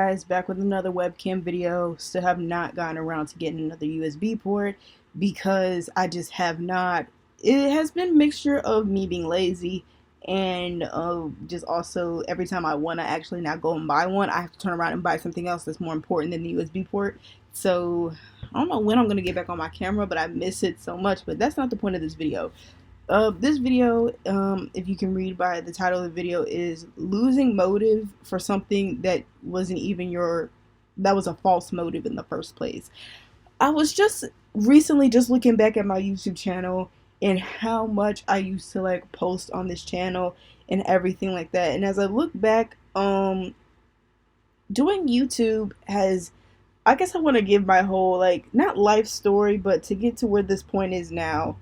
Guys, back with another webcam video. Still have not gotten around to getting another USB port because I just have not. It has been a mixture of me being lazy and just also every time I want to actually now go and buy one, I have to turn around and buy something else that's more important than the USB port. So I don't know when I'm gonna get back on my camera, but I miss it so much. But that's not the point of this video. This video, if you can read by the title of the video, is losing motive for something that wasn't even that was a false motive in the first place. I was just recently just looking back at my YouTube channel and how much I used to like post on this channel and everything like that. And as I look back, doing YouTube has, I guess I want to give my whole, like, not life story, but to get to where this point is now.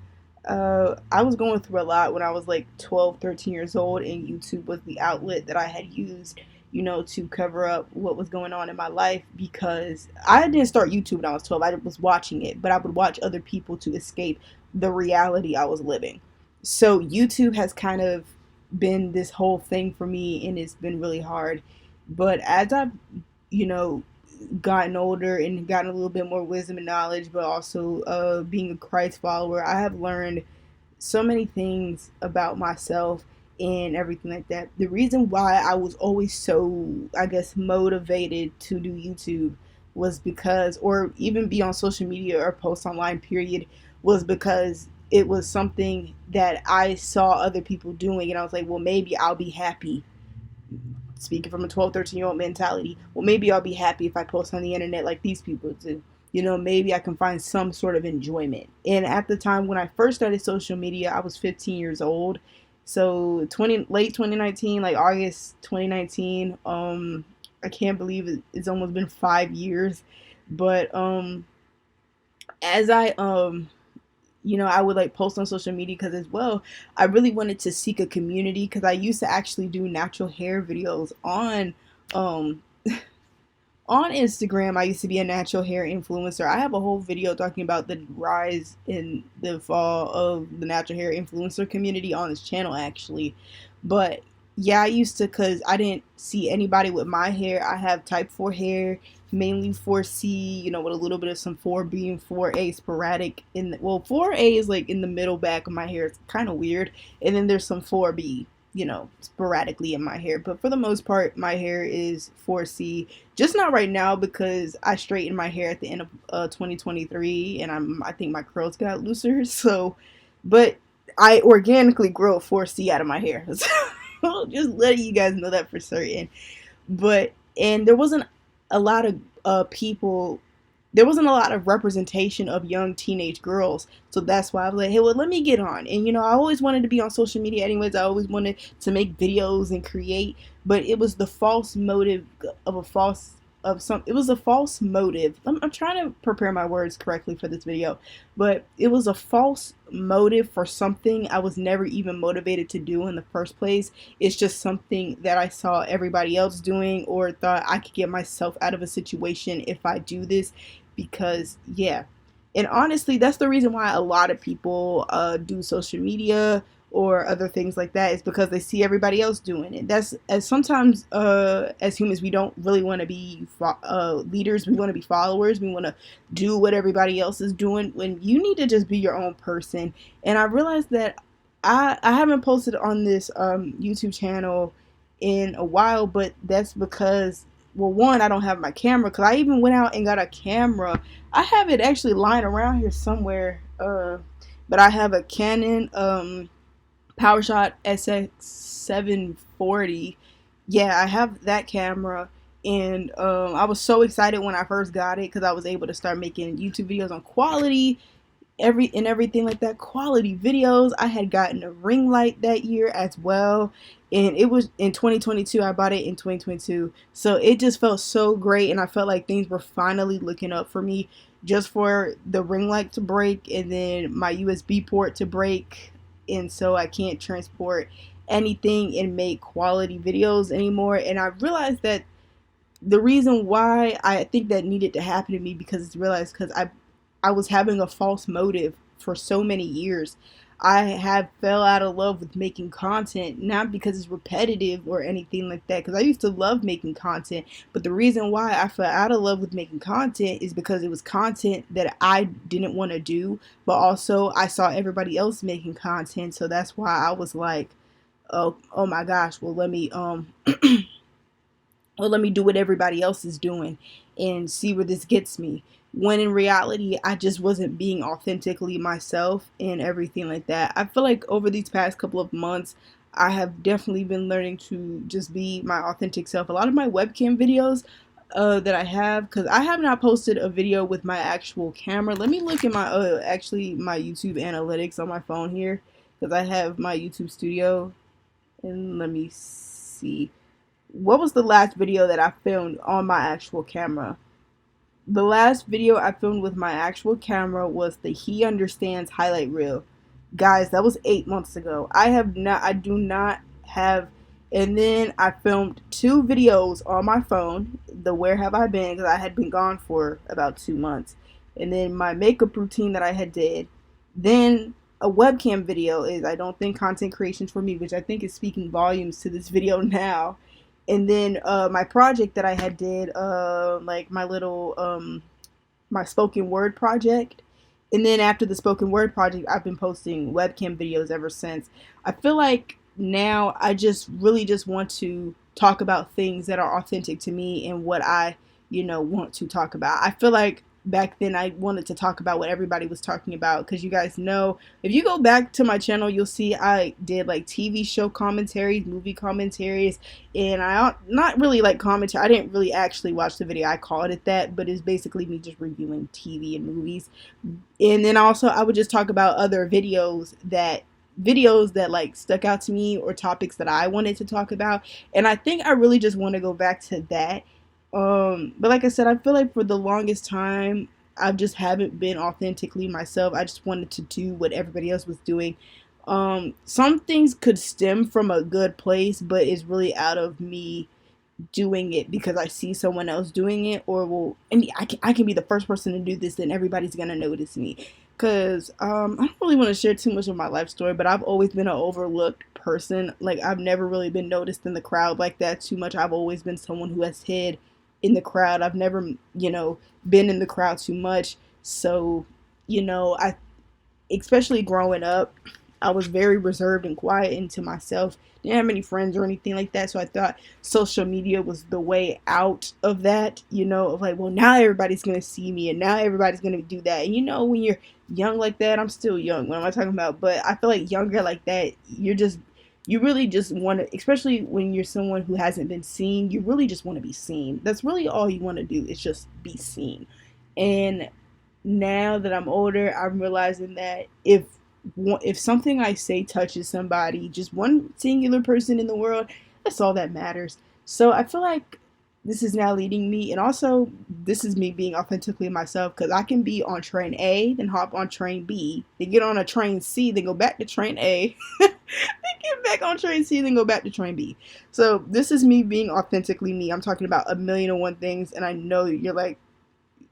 I was going through a lot when I was like 12, 13 years old, and YouTube was the outlet that I had used, to cover up what was going on in my life, because I didn't start YouTube when I was 12. I was watching it, but I would watch other people to escape the reality I was living. So YouTube has kind of been this whole thing for me, and it's been really hard. But as I've, you know, gotten older and gotten a little bit more wisdom and knowledge, but also being a Christ follower, I have learned so many things about myself and everything like that. The reason why I was always so, I guess, motivated to do YouTube was because, or even be on social media or post online, period, was because it was something that I saw other people doing, and I was like, well, maybe I'll be happy, speaking from a 12, 13-year-old mentality. Well, maybe I'll be happy if I post on the internet like these people do. Maybe I can find some sort of enjoyment. And at the time when I first started social media, I was 15 years old. So late 2019, like August 2019, I can't believe it's almost been 5 years. But as I would like post on social media because, as well, I really wanted to seek a community, because I used to actually do natural hair videos um on Instagram. I used to be a natural hair influencer. I have a whole video talking about the rise in the fall of the natural hair influencer community on this channel, actually. But yeah, I used to, because I didn't see anybody with my hair. I have type 4 hair, mainly 4C, with a little bit of some 4B and 4A sporadic. 4A is like in the middle back of my hair. It's kind of weird. And then there's some 4B, sporadically in my hair. But for the most part, my hair is 4C. Just not right now, because I straightened my hair at the end of 2023, and I think my curls got looser. So, but I organically grow a 4C out of my hair. So just letting you guys know that for certain. And there wasn't a lot of people. There wasn't a lot of representation of young teenage girls. So that's why I was like, hey, well, let me get on. And, I always wanted to be on social media anyways. I always wanted to make videos and create. But it was the false motive it was a false motive. I'm trying to prepare my words correctly for this video. But it was a false motive for something I was never even motivated to do in the first place. It's just something that I saw everybody else doing, or thought I could get myself out of a situation if I do this. Because, yeah. And honestly, that's the reason why a lot of people do social media or other things like that, is because they see everybody else doing it. That's, as sometimes as humans, we don't really want to be leaders. We want to be followers. We want to do what everybody else is doing, when you need to just be your own person. And I realized that I haven't posted on this YouTube channel in a while, but that's because, well, one, I don't have my camera, because I even went out and got a camera. I have it actually lying around here somewhere, but I have a Canon PowerShot SX740. Yeah, I have that camera, and I was so excited when I first got it, because I was able to start making YouTube videos on quality, everything like that, quality videos. I had gotten a ring light that year as well, and it was in 2022. I bought it in 2022, so it just felt so great, and I felt like things were finally looking up for me, just for the ring light to break and then my USB port to break, and so I can't transport anything and make quality videos anymore. And I realized that the reason why I think that needed to happen to me, because I was having a false motive for so many years. I have fell out of love with making content, not because it's repetitive or anything like that, because I used to love making content, but the reason why I fell out of love with making content is because it was content that I didn't want to do, but also I saw everybody else making content, so that's why I was like, oh my gosh, well let me do what everybody else is doing and see where this gets me. When in reality, I just wasn't being authentically myself and everything like that. I feel like over these past couple of months, I have definitely been learning to just be my authentic self. A lot of my webcam videos that I have, because I have not posted a video with my actual camera. Let me look at my actually my YouTube analytics on my phone here, because I have my YouTube studio, and let me see. What was the last video that I filmed on my actual camera? The last video I filmed with my actual camera was the He Understands highlight reel. Guys, that was 8 months ago. I do not have, and then I filmed 2 videos on my phone. The Where Have I Been, because I had been gone for about 2 months. And then my makeup routine that I had did. Then a webcam video is I don't think content creation's for me, which I think is speaking volumes to this video now. And then my project that I had did, like my little my spoken word project. And then after the spoken word project, I've been posting webcam videos ever since. I feel like now I just really just want to talk about things that are authentic to me and what I, want to talk about. I feel like back then I wanted to talk about what everybody was talking about, because you guys know, if you go back to my channel, you'll see I did like TV show commentaries, movie commentaries, and I not really like commentary. I didn't really actually watch the video. I called it that, but it's basically me just reviewing TV and movies. And then also I would just talk about other videos that like stuck out to me, or topics that I wanted to talk about. And I think I really just want to go back to that. But like I said, I feel like for the longest time, I just haven't been authentically myself. I just wanted to do what everybody else was doing. Some things could stem from a good place, but it's really out of me doing it because I see someone else doing it, or well, and I can be the first person to do this, then everybody's gonna notice me. Cause I don't really want to share too much of my life story, but I've always been an overlooked person. Like, I've never really been noticed in the crowd like that too much. I've always been someone who has hid in the crowd. I've never, been in the crowd too much. So, I especially growing up, I was very reserved and quiet into myself. Didn't have many friends or anything like that. So I thought social media was the way out of that, of like, well, now everybody's going to see me and now everybody's going to do that. And when you're young like that, I'm still young. What am I talking about? But I feel like younger like that, you really just want to, especially when you're someone who hasn't been seen, you really just want to be seen. That's really all you want to do, is just be seen. And now that I'm older, I'm realizing that if something I say touches somebody, just one singular person in the world, that's all that matters. So I feel like this is now leading me, and also this is me being authentically myself, because I can be on train A, then hop on train B, then get on a train C, then go back to train A, then get back on train C, then go back to train B. So this is me being authentically me. I'm talking about a million and one things, and I know you're like,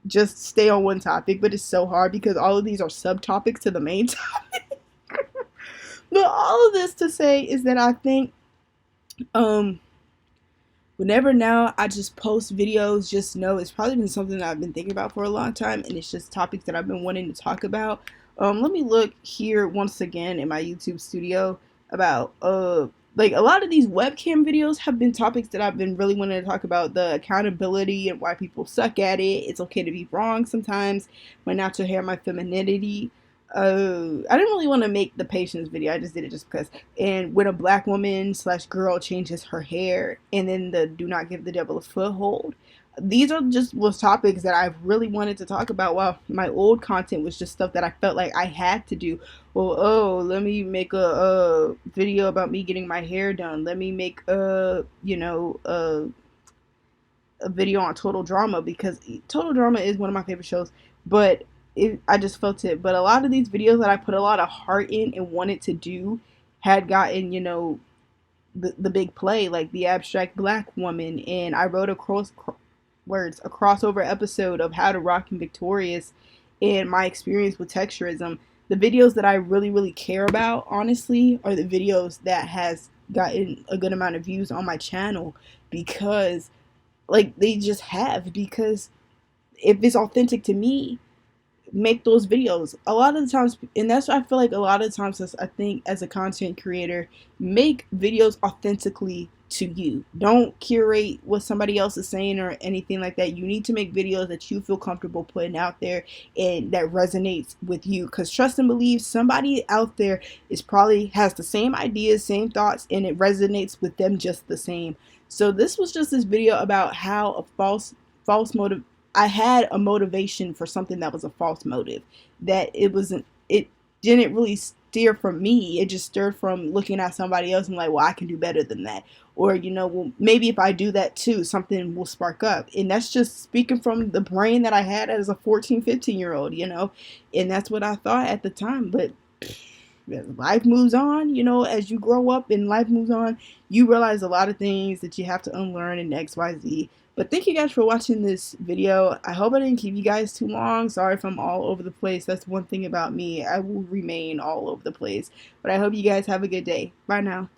just stay on one topic, but it's so hard because all of these are subtopics to the main topic. But all of this to say is that I think whenever now I just post videos, just know it's probably been something that I've been thinking about for a long time, and it's just topics that I've been wanting to talk about. Let me look here once again in my YouTube studio about like a lot of these webcam videos have been topics that I've been really wanting to talk about: the accountability and why people suck at it. It's okay to be wrong sometimes. My natural hair, my femininity. I didn't really want to make the patience video. I just did it just because. And when a black woman slash girl changes her hair, and then the do not give the devil a foothold. These are just was topics that I've really wanted to talk about. While my old content was just stuff that I felt like I had to do. Well, let me make a video about me getting my hair done. Let me make a video on Total Drama, because Total Drama is one of my favorite shows. But I just felt it. But a lot of these videos that I put a lot of heart in and wanted to do had gotten, the big play, like the Abstract Black Woman, and I wrote a crossover episode of How to Rock and Victorious and my experience with texturism. the videos that I really, really care about, honestly, are the videos that has gotten a good amount of views on my channel, because like they just have, because if it's authentic to me, make those videos a lot of the times. And that's why I feel like a lot of times, as I think, as a content creator, make videos authentically to you. Don't curate what somebody else is saying or anything like that. You need to make videos that you feel comfortable putting out there and that resonates with you, because trust and believe, somebody out there is probably has the same ideas, same thoughts, and it resonates with them just the same. So this was just this video about how a false motive, I had a motivation for something that was a false motive. That it didn't really steer from me. It just stirred from looking at somebody else and like, well, I can do better than that. Or, well, maybe if I do that too, something will spark up. And that's just speaking from the brain that I had as a 14, 15-year-old. And that's what I thought at the time. But life moves on, as you grow up and life moves on, you realize a lot of things that you have to unlearn in XYZ. But thank you guys for watching this video. I hope I didn't keep you guys too long. Sorry if I'm all over the place. That's one thing about me. I will remain all over the place. But I hope you guys have a good day. Bye now.